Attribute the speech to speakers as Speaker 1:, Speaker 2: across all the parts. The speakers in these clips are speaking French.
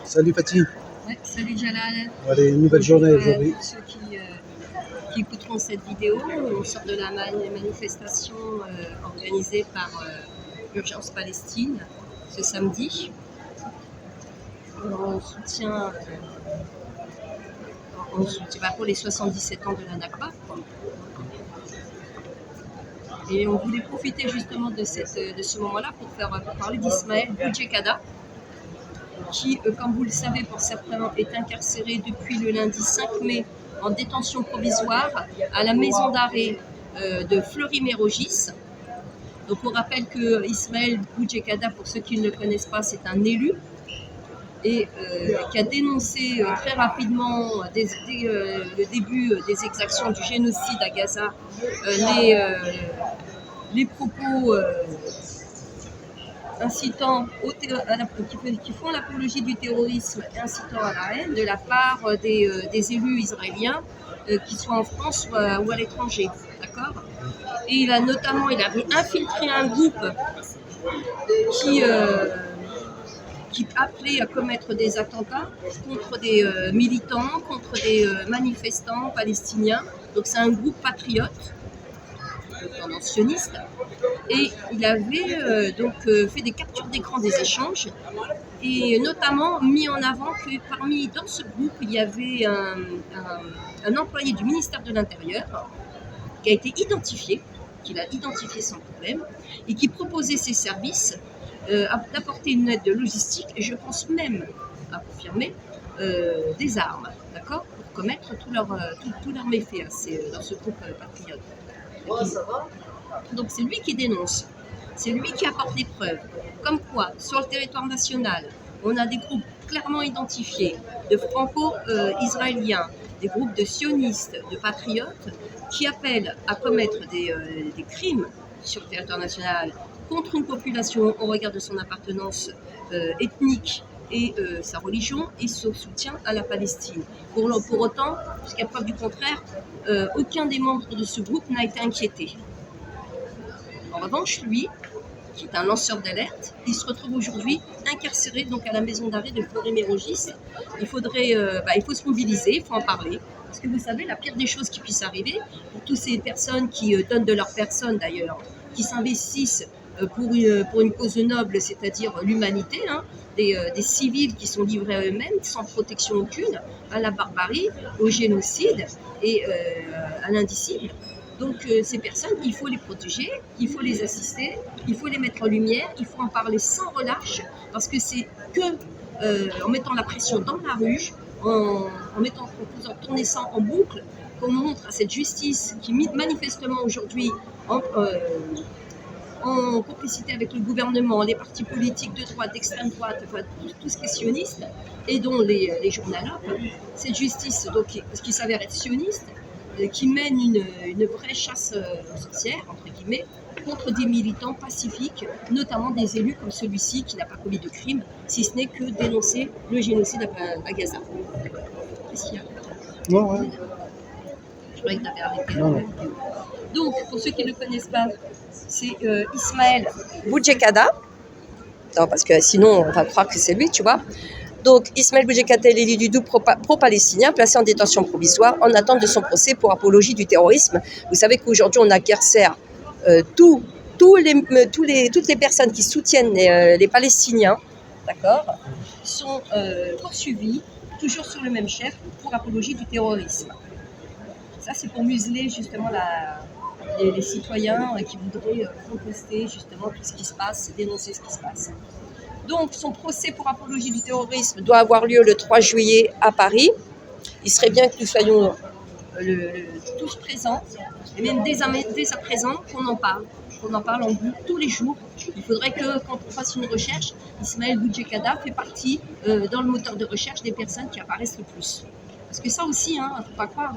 Speaker 1: Salut Fatih.
Speaker 2: Ouais, salut Jalal.
Speaker 1: Allez, une nouvelle journée aujourd'hui.
Speaker 2: Pour ceux qui écouteront cette vidéo, on sort de la manifestation organisée par Urgence Palestine ce samedi en soutien pour les 77 ans de la Nakba. Et on voulait profiter justement de ce moment-là pour parler d'Ismaël Boudjekada, qui, comme vous le savez pour certains, est incarcéré depuis le lundi 5 mai en détention provisoire à la maison d'arrêt de Fleury-Mérogis. Donc on rappelle que Ismaël Boudjekada, pour ceux qui ne le connaissent pas, c'est un élu et qui a dénoncé très rapidement, dès le début des exactions du génocide à Gaza, les propos incitant qui font l'apologie du terrorisme et incitant à la haine de la part des élus israéliens, qu'ils soient en France ou à l'étranger. D'accord ? Et il avait infiltré un groupe qui appelait à commettre des attentats contre des militants, contre des manifestants palestiniens. Donc c'est un groupe patriote, tendance sioniste. Et il avait fait des captures d'écran des échanges et notamment mis en avant que dans ce groupe, il y avait un employé du ministère de l'Intérieur qui a été identifié, qu'il a identifié sans problème, et qui proposait ses services d'apporter une aide logistique, et je pense même à confirmer des armes, d'accord, pour commettre tous leurs méfaits dans ce groupe patriote. Donc c'est lui qui dénonce, c'est lui qui apporte les preuves. Comme quoi, sur le territoire national, on a des groupes clairement identifiés de franco-israéliens, des groupes de sionistes, de patriotes, qui appellent à commettre des crimes sur le territoire national contre une population au regard de son appartenance ethnique et sa religion et son soutien à la Palestine. Pour autant, jusqu'à preuve du contraire, aucun des membres de ce groupe n'a été inquiété. En revanche, lui, qui est un lanceur d'alerte, il se retrouve aujourd'hui incarcéré donc à la maison d'arrêt de Fleury-Mérogis. Il faut se mobiliser, il faut en parler. Parce que vous savez, la pire des choses qui puissent arriver, pour toutes ces personnes qui donnent de leur personne d'ailleurs, qui s'investissent pour une cause noble, c'est-à-dire l'humanité, des civils qui sont livrés à eux-mêmes, sans protection aucune, à la barbarie, au génocide et à l'indicible. Donc ces personnes, il faut les protéger, il faut les assister, il faut les mettre en lumière, il faut en parler sans relâche, parce que c'est en mettant la pression dans la rue, en faisant tourner ça en boucle, qu'on montre à cette justice qui manifestement aujourd'hui en complicité avec le gouvernement, les partis politiques de droite, d'extrême droite, enfin, tout ce qui est sioniste, et dont les journalistes, cette justice donc, qui s'avère être sioniste, qui mène une vraie chasse sorcière, entre guillemets, contre des militants pacifiques, notamment des élus comme celui-ci qui n'a pas commis de crime, si ce n'est que dénoncer le génocide à Gaza. Qu'est-ce qu'il y a ?
Speaker 1: Non, ouais.
Speaker 2: Je croyais que tu avais arrêté.
Speaker 1: Non.
Speaker 2: Donc, pour ceux qui ne le connaissent pas, c'est Ismaël Boudjekada. Non, parce que sinon, on va croire que c'est lui, tu vois. Donc, Ismaël Boudjekada est l'élu du DOU pro-palestinien, placé en détention provisoire en attente de son procès pour apologie du terrorisme. Vous savez qu'aujourd'hui, on incarcère toutes les personnes qui soutiennent les Palestiniens, d'accord, sont poursuivies, toujours sur le même chef, pour apologie du terrorisme. Ça, c'est pour museler justement les citoyens qui voudraient contester justement tout ce qui se passe, dénoncer ce qui se passe. Donc, son procès pour apologie du terrorisme doit avoir lieu le 3 juillet à Paris. Il serait bien que nous soyons tous présents, et même dès à présent, qu'on en parle en boucle tous les jours. Il faudrait que, quand on fasse une recherche, Ismaël Boudjekada fait partie dans le moteur de recherche des personnes qui apparaissent le plus. Parce que ça aussi, il ne faut pas croire,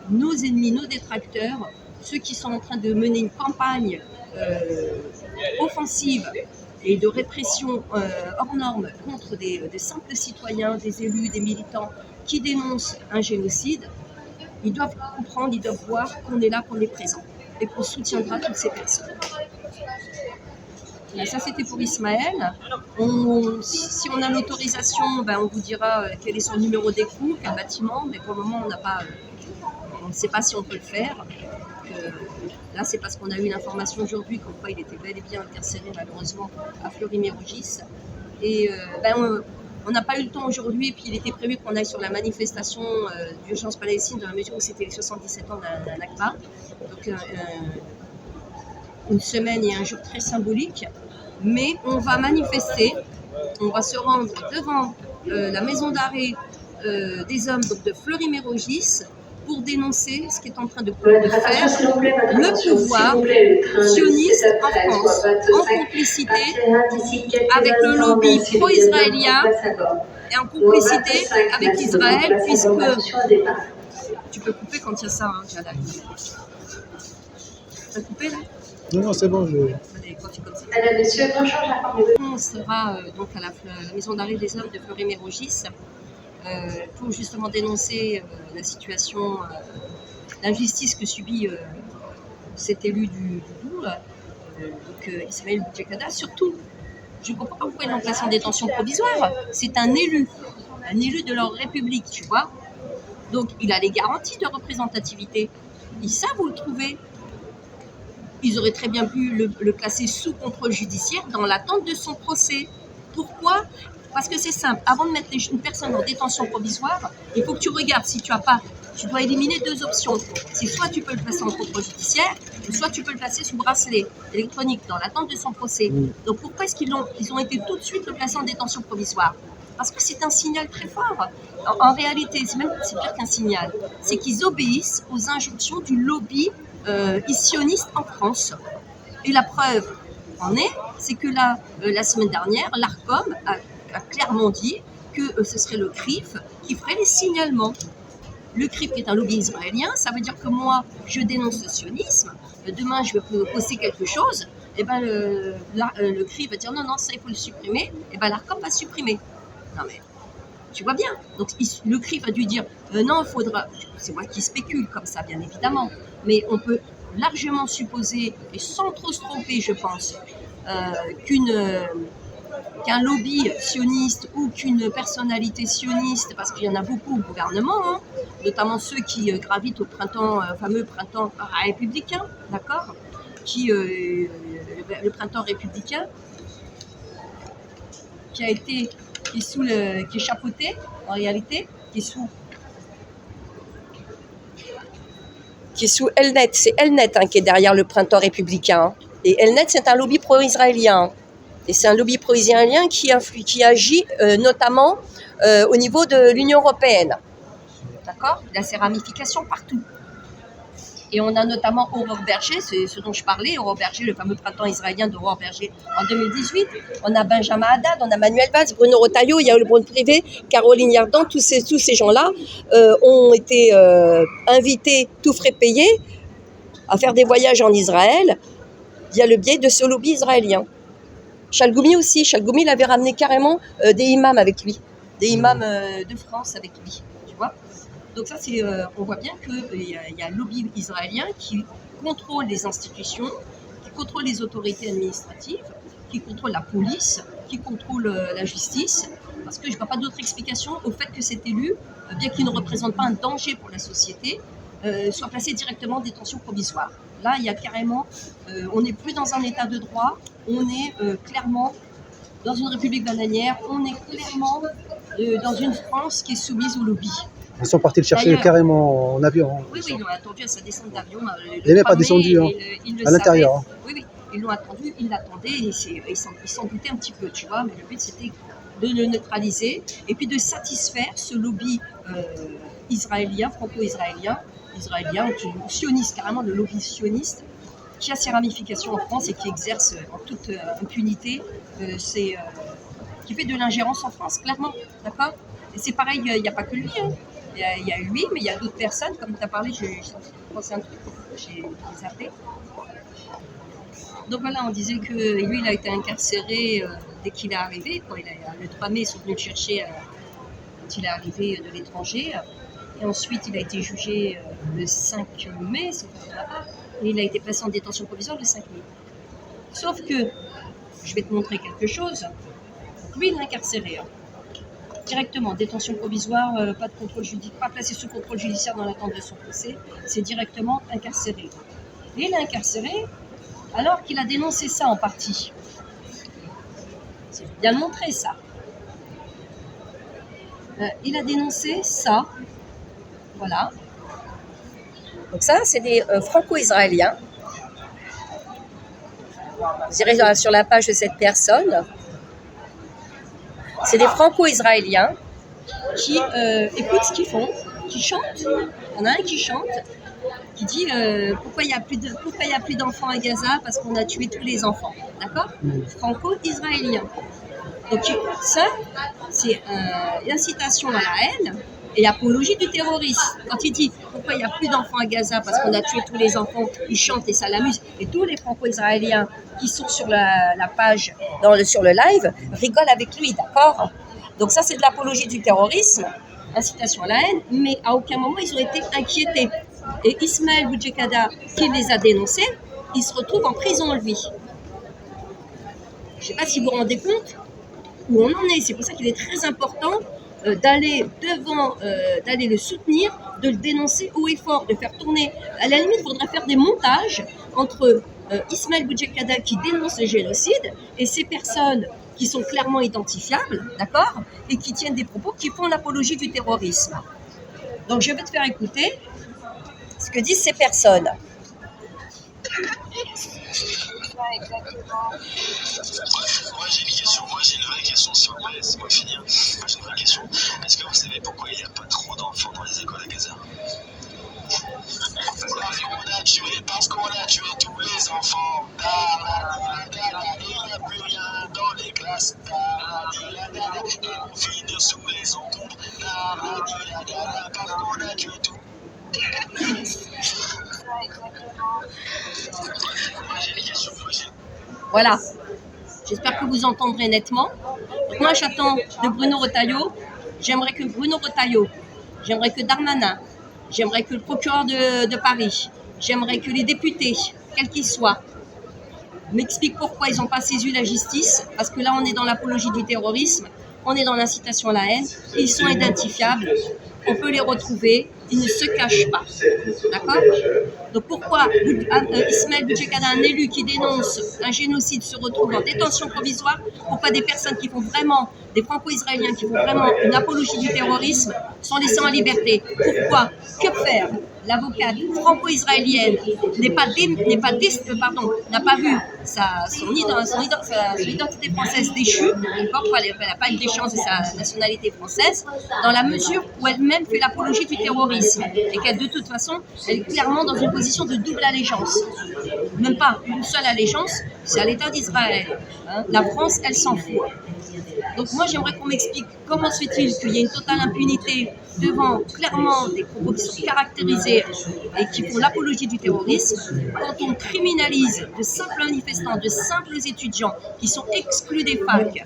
Speaker 2: nos ennemis, nos détracteurs, ceux qui sont en train de mener une campagne offensive et de répression hors norme contre des simples citoyens, des élus, des militants qui dénoncent un génocide, ils doivent comprendre, ils doivent voir qu'on est là, qu'on est présent et qu'on soutiendra toutes ces personnes. Ça, c'était pour Ismaël. Si on a l'autorisation, on vous dira quel est son numéro d'écrou, quel bâtiment, mais pour le moment, on ne sait pas si on peut le faire. Là, c'est parce qu'on a eu l'information aujourd'hui comme quoi il était bel et bien incarcéré, malheureusement, à Fleury-Mérogis. Et on n'a pas eu le temps aujourd'hui, et puis il était prévu qu'on aille sur la manifestation d'urgence palestine, dans la mesure où c'était les 77 ans de la Nakba. Donc, une semaine et un jour très symbolique, mais on va manifester, on va se rendre devant la maison d'arrêt des hommes donc de Fleury-Mérogis pour dénoncer ce qui est en train de faire le pouvoir sioniste en France, en complicité avec le lobby pro-israélien et en complicité avec Israël, puisque tu peux couper quand il y a ça, hein, Jalal. T'as coupé là?
Speaker 1: Non, c'est bon, je...
Speaker 3: Madame, monsieur, bonjour, j'apporte le...
Speaker 2: On sera donc à la maison d'arrêt des hommes de Fleury-Mérogis pour justement dénoncer la situation, l'injustice que subit cet élu du Doubs, Ismaël Boudjekada. Surtout, je ne comprends pas pourquoi il est en place en détention provisoire. C'est un élu de leur république, tu vois. Donc, il a les garanties de représentativité. Ils savent où le trouver. Ils auraient très bien pu le placer sous contrôle judiciaire dans l'attente de son procès. Pourquoi? Parce que c'est simple. Avant de mettre une personne en détention provisoire, il faut que tu regardes si tu as pas. Tu dois éliminer deux options. C'est soit tu peux le placer en contrôle judiciaire, ou soit tu peux le placer sous bracelet électronique dans l'attente de son procès. Donc pourquoi est-ce qu'ils ont été tout de suite le placer en détention provisoire? Parce que c'est un signal très fort. En réalité, c'est pire qu'un signal. C'est qu'ils obéissent aux injonctions du lobby sioniste en France. Et la preuve en est, c'est que la semaine dernière, l'ARCOM a clairement dit que ce serait le CRIF qui ferait les signalements. Le CRIF est un lobby israélien, ça veut dire que moi, je dénonce le sionisme, demain je vais poster quelque chose, et le CRIF va dire non, ça il faut le supprimer, et l'ARCOM va supprimer. Non mais, tu vois bien. Donc le CRIF a dû dire non, il faudra, c'est moi qui spécule comme ça bien évidemment, mais on peut largement supposer, et sans trop se tromper je pense, qu'un lobby sioniste ou qu'une personnalité sioniste, parce qu'il y en a beaucoup au gouvernement, hein, notamment ceux qui gravitent au fameux printemps républicain, d'accord, le printemps républicain, qui est chapeauté en réalité, qui est sous Elnet, c'est Elnet qui est derrière le printemps républicain. Et Elnet, c'est un lobby pro-israélien. Et c'est un lobby pro-israélien qui agit notamment au niveau de l'Union européenne. D'accord? Il a ses ramifications partout. Et on a notamment Aurore Berger, c'est ce dont je parlais, Aurore Berger, le fameux printemps israélien d'Aurore Berger en 2018. On a Benjamin Haddad, on a Manuel Valls, Bruno Retailleau, il y a le Brun Privé, Caroline Yardan, tous ces gens-là ont été invités, tout frais payés, à faire des voyages en Israël via le biais de ce lobby israélien. Chalgoumi aussi, Chalgoumi il avait ramené carrément des imams avec lui, des imams de France avec lui, tu vois. Donc ça, on voit bien qu'il y a un lobby israélien qui contrôle les institutions, qui contrôle les autorités administratives, qui contrôle la police, qui contrôle la justice, parce que je ne vois pas d'autre explication au fait que cet élu, bien qu'il ne représente pas un danger pour la société, soit placé directement en détention provisoire. Là, il y a carrément, on n'est plus dans un état de droit, on est clairement dans une république bananière, on est clairement dans une France qui est soumise au lobby.
Speaker 1: Ils sont partis le chercher carrément en avion.
Speaker 2: Oui, ils l'ont attendu à sa descente d'avion.
Speaker 1: Il n'est même pas descendu à l'intérieur. Hein.
Speaker 2: Oui, ils l'ont attendu, ils l'attendaient et ils s'en doutaient un petit peu, tu vois. Mais le but, c'était de le neutraliser et puis de satisfaire ce lobby israélien, franco-israélien, sioniste, carrément le lobby sioniste, qui a ses ramifications en France et qui exerce en toute impunité, qui fait de l'ingérence en France, clairement, d'accord. Et c'est pareil, il n'y a pas que lui, hein. Il y a lui, mais il y a d'autres personnes, comme tu as parlé, j'ai pensé un truc, j'ai zappé. Donc voilà, on disait que lui, il a été incarcéré dès qu'il est arrivé, quoi. Le 3 mai, ils sont venus le chercher quand il est arrivé de l'étranger. Et ensuite, il a été jugé le 5 mai, et il a été placé en détention provisoire le 5 mai. Sauf que, je vais te montrer quelque chose. Donc lui, il est incarcéré. Hein. Directement, détention provisoire, pas de contrôle judiciaire, pas placé sous contrôle judiciaire dans l'attente de son procès, c'est directement incarcéré. Et il est incarcéré alors qu'il a dénoncé ça en partie. C'est bien de montrer ça. Il a dénoncé ça. Voilà. Donc ça, c'est des franco-israéliens. Vous irez sur la page de cette personne. C'est des franco-israéliens qui écoutent ce qu'ils font, qui chantent. Il y en a un qui chante, qui dit pourquoi il n'y a plus d'enfants à Gaza, parce qu'on a tué tous les enfants. D'accord? Franco-israélien. Donc ça, c'est l'incitation à la haine et apologie du terrorisme. Quand il dit pourquoi il n'y a plus d'enfants à Gaza, parce qu'on a tué tous les enfants, il chante et ça l'amuse. Et tous les franco-israéliens qui sont sur la page, sur le live, rigolent avec lui, d'accord? Donc ça, c'est de l'apologie du terrorisme, incitation à la haine, mais à aucun moment ils ont été inquiétés. Et Ismaël Boudjekada, qui les a dénoncés, il se retrouve en prison, lui. Je ne sais pas si vous vous rendez compte où on en est. C'est pour ça qu'il est très important d'aller d'aller le soutenir, de le dénoncer haut et fort, de faire tourner. À la limite, il faudrait faire des montages entre Ismaël Boudjekada qui dénonce le génocide et ces personnes qui sont clairement identifiables, d'accord, et qui tiennent des propos qui font l'apologie du terrorisme. Donc je vais te faire écouter ce que disent ces personnes.
Speaker 4: Moi j'ai une vraie question, s'il vous plaît, laissez-moi finir. Moi j'ai une vraie question. Est-ce que vous savez pourquoi il n'y a pas trop d'enfants dans les écoles à Gaza? Parce qu'on a tué tous les enfants. Il n'y a plus rien dans les classes. Et on finit sous les encombre. Parce qu'on a tué tout.
Speaker 2: Voilà. J'espère que vous entendrez nettement. Donc moi, j'attends de Bruno Retailleau. J'aimerais que Darmanin, j'aimerais que le procureur de Paris, j'aimerais que les députés, quels qu'ils soient, m'expliquent pourquoi ils n'ont pas saisi la justice. Parce que là, on est dans l'apologie du terrorisme, on est dans l'incitation à la haine. Ils sont identifiables. On peut les retrouver. Ils ne se cachent pas. D'accord? Donc pourquoi Ismaël Boudjekada, un élu qui dénonce un génocide, se retrouve en détention provisoire? Pourquoi des personnes qui font vraiment, des franco-israéliens qui font vraiment une apologie du terrorisme sont laissés en liberté? Pourquoi? Que faire? L'avocate franco-israélienne n'a pas vu son identité française déchue, elle n'a pas une déchéance de sa nationalité française, dans la mesure où elle-même fait l'apologie du terrorisme et qu'elle, de toute façon, elle est clairement dans une position de double allégeance. Même pas une seule allégeance, c'est à l'État d'Israël. Hein. La France, elle s'en fout. Donc moi, j'aimerais qu'on m'explique comment se fait-il qu'il y ait une totale impunité devant clairement des propos qui sont caractérisés et qui font l'apologie du terrorisme, quand on criminalise de simples manifestants, de simples étudiants qui sont exclus des facs,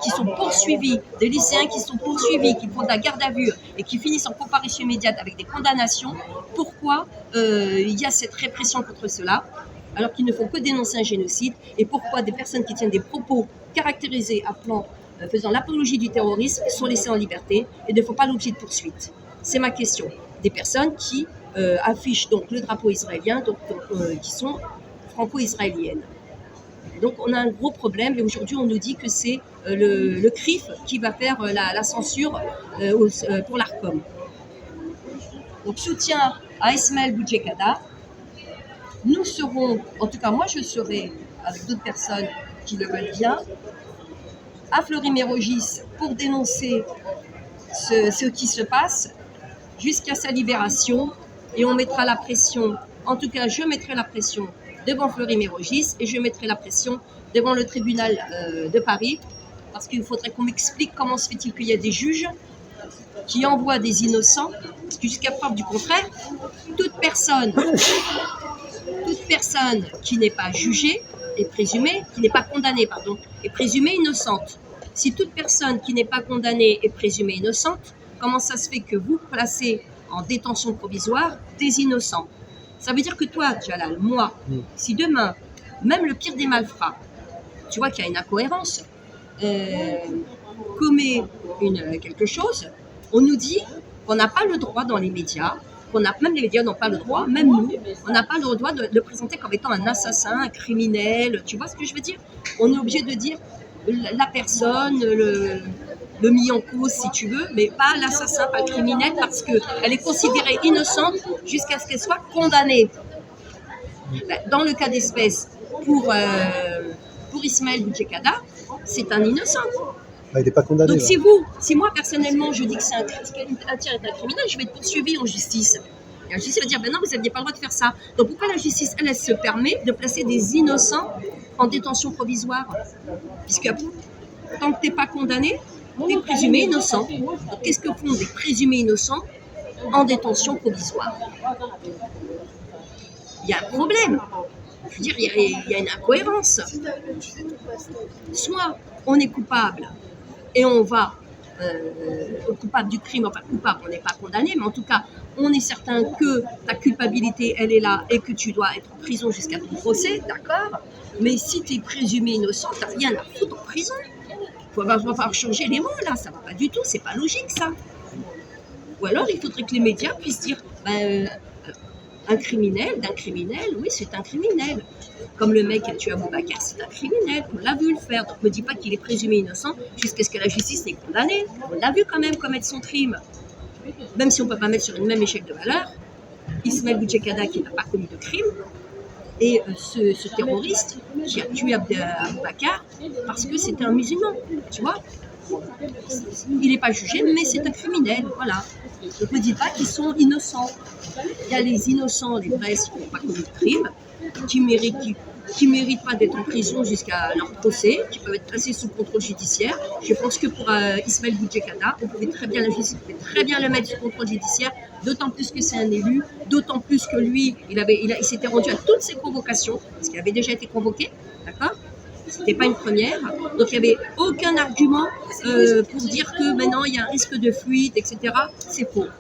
Speaker 2: qui sont poursuivis, des lycéens qui sont poursuivis, qui font de la garde à vue et qui finissent en comparution immédiate avec des condamnations. Pourquoi il y a cette répression contre cela, alors qu'ils ne font que dénoncer un génocide? Et pourquoi des personnes qui tiennent des propos caractérisés faisant l'apologie du terrorisme sont laissées en liberté et ne font pas l'objet de poursuites? C'est ma question. Des personnes qui affichent donc le drapeau israélien, qui sont franco-israéliennes. Donc on a un gros problème et aujourd'hui on nous dit que c'est le CRIF qui va faire la censure pour l'ARCOM. Donc soutien à Ismaël Boudjekada. Nous serons, en tout cas moi je serai avec d'autres personnes qui le veulent bien, à Fleury-Mérogis pour dénoncer ce qui se passe jusqu'à sa libération, et on mettra la pression, en tout cas je mettrai la pression devant Fleury-Mérogis et je mettrai la pression devant le tribunal de Paris, parce qu'il faudrait qu'on m'explique comment se fait-il qu'il y a des juges qui envoient des innocents, parce que jusqu'à preuve du contraire, toute personne qui n'est pas jugée est présumée, qui n'est pas condamnée, pardon, est présumée innocente. Si toute personne qui n'est pas condamnée est présumée innocente, comment ça se fait que vous placez en détention provisoire des innocents? Ça veut dire que toi, Jalal, moi, si demain, même le pire des malfrats, tu vois qu'il y a une incohérence. Commet quelque chose, on nous dit qu'on n'a pas le droit dans les médias, même les médias n'ont pas le droit, même nous, on n'a pas le droit de le présenter comme étant un assassin, un criminel, tu vois ce que je veux dire? On est obligé de dire la personne, le mis en cause si tu veux, mais pas l'assassin, pas le criminel, parce qu'elle est considérée innocente jusqu'à ce qu'elle soit condamnée. Dans le cas d'espèce, pour Ismaël Boudjekada, c'est un innocent.
Speaker 1: Bah, il n'est pas condamné.
Speaker 2: Donc
Speaker 1: là.
Speaker 2: si moi personnellement je dis que c'est un tir est un criminel, je vais être poursuivi en justice. Et la justice va dire, ben non, vous n'aviez pas le droit de faire ça. Donc pourquoi la justice, elle se permet de placer des innocents en détention provisoire? Puisque tant que tu n'es pas condamné, tu es présumé innocent. Donc qu'est-ce que font des présumés innocents en détention provisoire? Il y a un problème. Je veux dire, il y a une incohérence. Soit on est coupable et on va coupable du crime, enfin coupable, on n'est pas condamné, mais en tout cas, on est certain que ta culpabilité, elle est là et que tu dois être en prison jusqu'à ton procès, d'accord? Mais si tu es présumé innocent, tu n'as rien à foutre en prison. Il va falloir changer les mots là, ça va pas du tout, c'est pas logique ça. Ou alors il faudrait que les médias puissent dire d'un criminel, oui c'est un criminel. Comme le mec qui a tué Aboubacar, c'est un criminel, on l'a vu le faire, donc ne me dis pas qu'il est présumé innocent jusqu'à ce que la justice l'ait condamné. On l'a vu quand même commettre son crime. Même si on ne peut pas mettre sur une même échelle de valeur, Ismaël Boudjekada qui n'a pas commis de crime, et ce terroriste qui a tué Aboubacar parce que c'était un musulman, tu vois. Il n'est pas jugé, mais c'est un criminel, voilà. Donc ne me dites pas qu'ils sont innocents. Il y a les innocents, les vrais, qui n'ont pas commis de crime, qui méritent pas d'être en prison jusqu'à leur procès, qui peuvent être placés sous contrôle judiciaire. Je pense que pour Ismaël Boudjekada, on pouvait très bien, la justice pouvait très bien le mettre sous contrôle judiciaire, d'autant plus que c'est un élu, d'autant plus que lui, il s'était rendu à toutes ses convocations, parce qu'il avait déjà été convoqué, d'accord? C'était pas une première, donc il n'y avait aucun argument pour dire que maintenant il y a un risque de fuite, etc. C'est faux.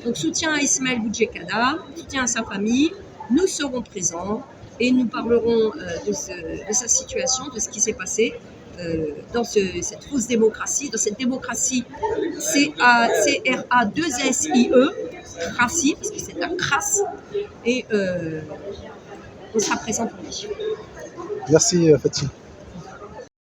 Speaker 2: Donc soutien à Ismaël Boudjekada, soutien à sa famille, nous serons présents et nous parlerons de sa situation, de ce qui s'est passé dans cette fausse démocratie, dans cette démocratie C-R-A-2-S-I-E, crassie, parce que c'est un crasse, et on sera présent pour lui.
Speaker 1: Merci Fatih.